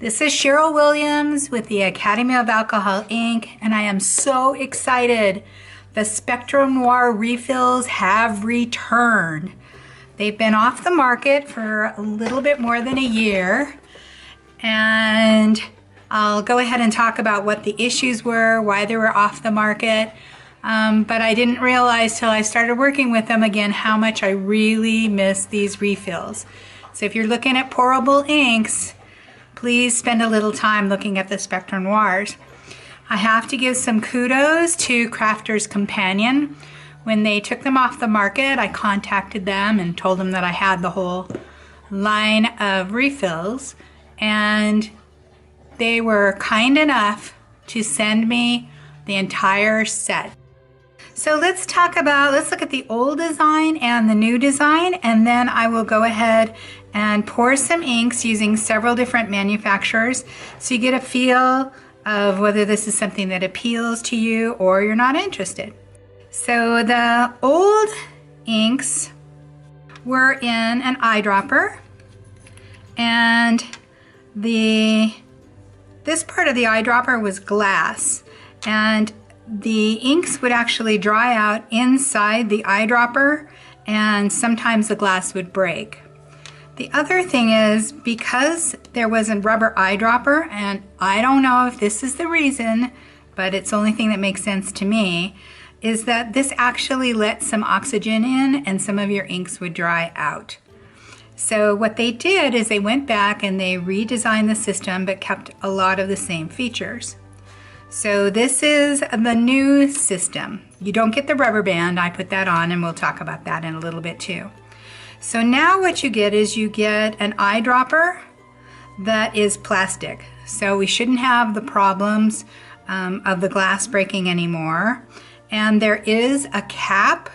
This is Sheryl Williams with the Academy of Alcohol Inc. and I am so excited. The Spectrum Noir refills have returned. They've been off the market for a little bit more than a year, and I'll go ahead and talk about what the issues were, why they were off the market. But I didn't realize till I started working with them again how much I really miss these refills. So if you're looking at pourable inks, please spend a little time looking at the Spectrum Noirs. I have to give some kudos to Crafter's Companion. When they took them off the market, I contacted them and told them that I had the whole line of refills, and they were kind enough to send me the entire set. So let's look at the old design and the new design, and then I will go ahead and pour some inks using several different manufacturers so you get a feel of whether this is something that appeals to you or you're not interested. So the old inks were in an eyedropper, and this part of the eyedropper was glass, and the inks would actually dry out inside the eyedropper, and sometimes the glass would break. The other thing is, because there was a rubber eyedropper, and I don't know if this is the reason, but it's the only thing that makes sense to me, is that this actually let some oxygen in and some of your inks would dry out. So what they did is they went back and they redesigned the system but kept a lot of the same features. So this is the new system. You don't get the rubber band. I put that on and we'll talk about that in a little bit too. So now what you get is you get an eyedropper that is plastic. So we shouldn't have the problems of the glass breaking anymore. And there is a cap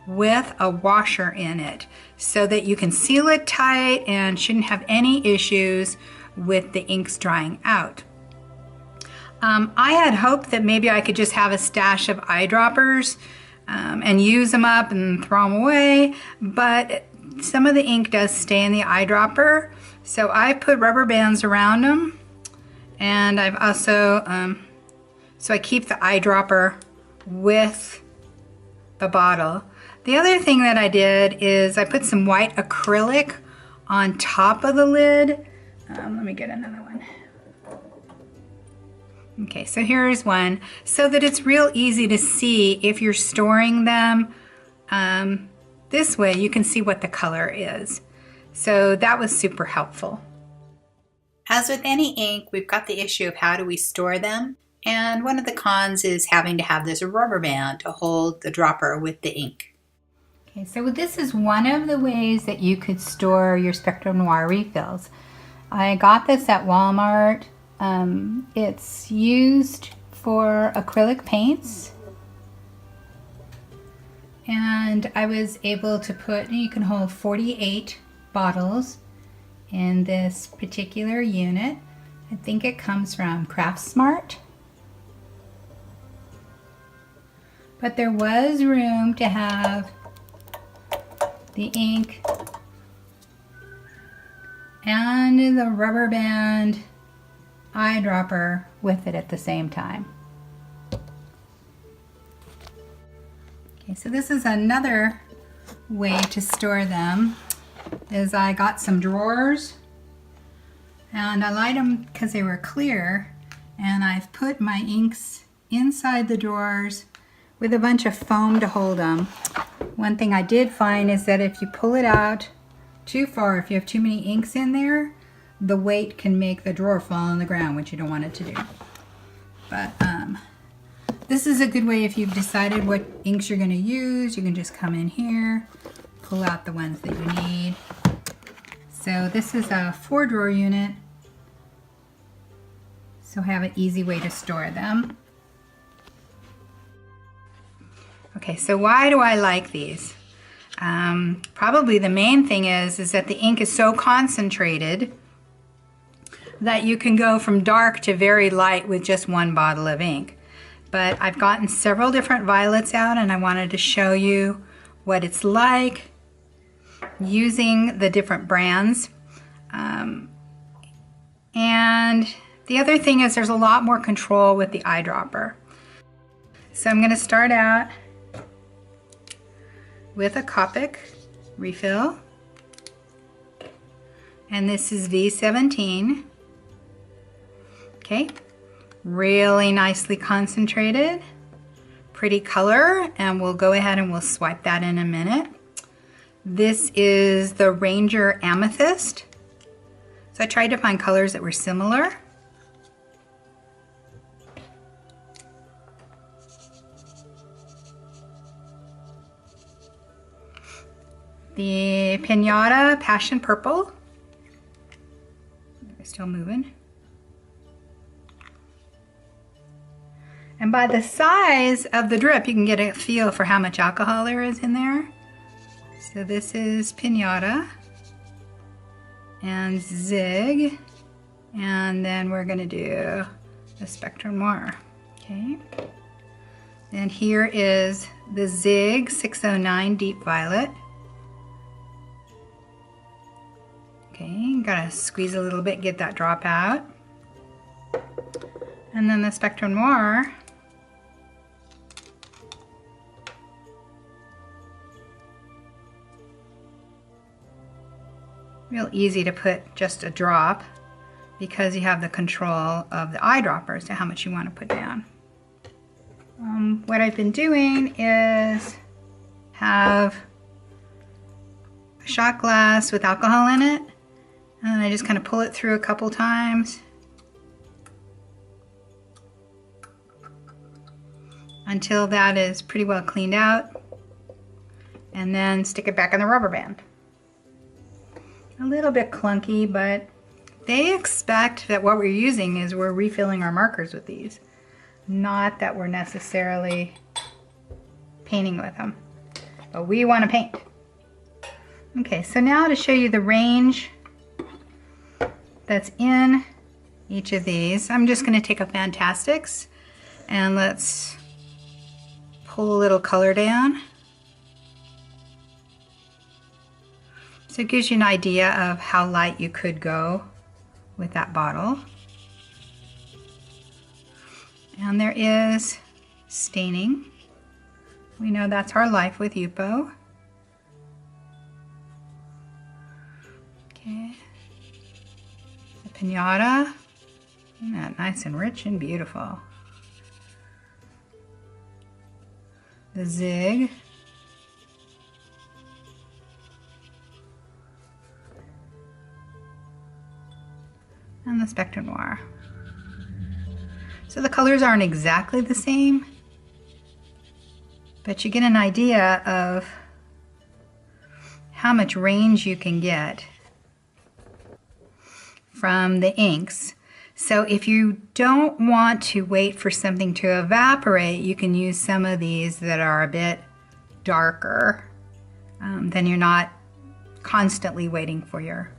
with a washer in it so that you can seal it tight and shouldn't have any issues with the inks drying out. I had hoped that maybe I could just have a stash of eyedroppers and use them up and throw them away, but some of the ink does stay in the eyedropper, so I put rubber bands around them, and I've also, so I keep the eyedropper with the bottle. The other thing that I did is I put some white acrylic on top of the lid. Let me get another one. Okay, so here's one, so that it's real easy to see if you're storing them. This way you can see what the color is. So that was super helpful. As with any ink, we've got the issue of how do we store them. And one of the cons is having to have this rubber band to hold the dropper with the ink. Okay, so this is one of the ways that you could store your Spectrum Noir refills. I got this at Walmart. It's used for acrylic paints, and I was able to put, you can hold 48 bottles in this particular unit. I think it comes from Craftsmart, but there was room to have the ink and the rubber band eyedropper with it at the same time. Okay, so this is another way to store them, is I got some drawers, and I liked them because they were clear, and I've put my inks inside the drawers with a bunch of foam to hold them. One thing I did find is that if you pull it out too far, if you have too many inks in there, the weight can make the drawer fall on the ground, which you don't want it to do. But this is a good way if you've decided what inks you're going to use. You can just come in here, pull out the ones that you need. So this is a 4-drawer unit, so have an easy way to store them. Okay, so why do I like these? Probably the main thing is that the ink is so concentrated that you can go from dark to very light with just one bottle of ink. But I've gotten several different violets out, and I wanted to show you what it's like using the different brands. And And the other thing is there's a lot more control with the eyedropper. So I'm going to start out with a Copic refill. And this is V17. Okay, really nicely concentrated, pretty color, and we'll go ahead and we'll swipe that in a minute. This is the Ranger Amethyst. So I tried to find colors that were similar. The Pinata Passion Purple. They're still moving. And by the size of the drip, you can get a feel for how much alcohol there is in there. So this is Pinata and Zig. And then we're gonna do the Spectrum Noir, okay? And here is the Zig 609 Deep Violet. Okay, gotta squeeze a little bit, get that drop out. And then the Spectrum Noir. Real easy to put just a drop because you have the control of the eyedropper as to how much you want to put down. What I've been doing is have a shot glass with alcohol in it, and I just kind of pull it through a couple times until that is pretty well cleaned out, and then stick it back in the rubber band. A little bit clunky, but they expect that what we're using is we're refilling our markers with these, not that we're necessarily painting with them, but we want to paint. Okay, so now to show you the range that's in each of these, I'm just going to take a Fantastics and let's pull a little color down. So it gives you an idea of how light you could go with that bottle. And there is staining. We know that's our life with Yupo. Okay. The Pinata. Isn't that nice and rich and beautiful? The Zig. And the Spectrum Noir. So the colors aren't exactly the same, but you get an idea of how much range you can get from the inks. So if you don't want to wait for something to evaporate, you can use some of these that are a bit darker. Then you're not constantly waiting for your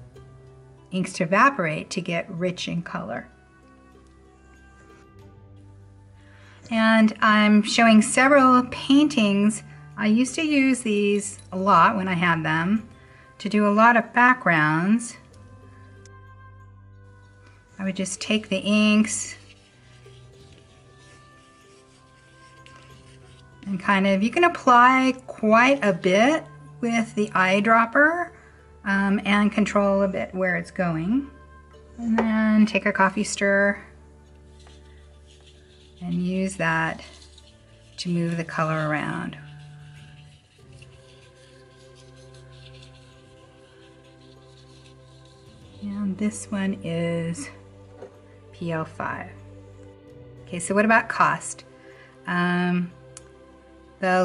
inks to evaporate to get rich in color. And I'm showing several paintings. I used to use these a lot when I had them to do a lot of backgrounds. I would just take the inks and kind of, you can apply quite a bit with the eyedropper. And control a bit where it's going. And then take a coffee stirrer and use that to move the color around. And this one is PL5. Okay, so what about cost? The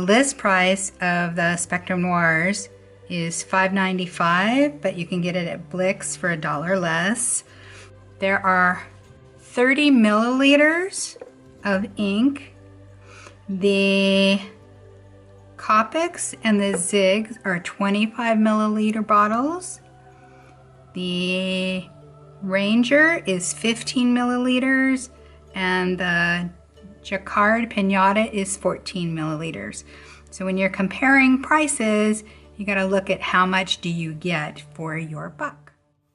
list price of the Spectrum Noirs is $5.95, but you can get it at Blick's for $1 less. There are 30 milliliters of ink. The Copics and the Zigs are 25 milliliter bottles. The Ranger is 15 milliliters, and the Jacquard Pinata is 14 milliliters. So when you're comparing prices, you got to look at how much do you get for your buck.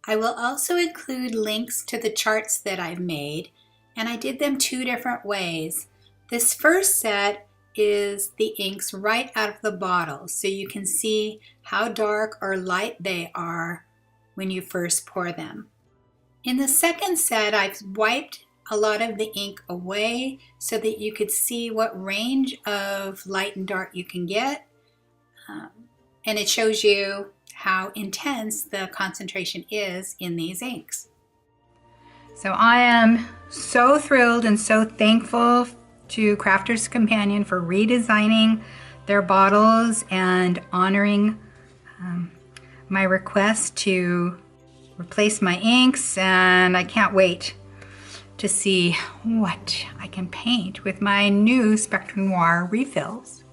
I will also include links to the charts that I've made, and I did them 2 different ways. This first set is the inks right out of the bottle, so you can see how dark or light they are when you first pour them. In the second set, I've wiped a lot of the ink away so that you could see what range of light and dark you can get, and it shows you how intense the concentration is in these inks. So I am so thrilled and so thankful to Crafter's Companion for redesigning their bottles and honoring my request to replace my inks, and I can't wait to see what I can paint with my new Spectrum Noir refills.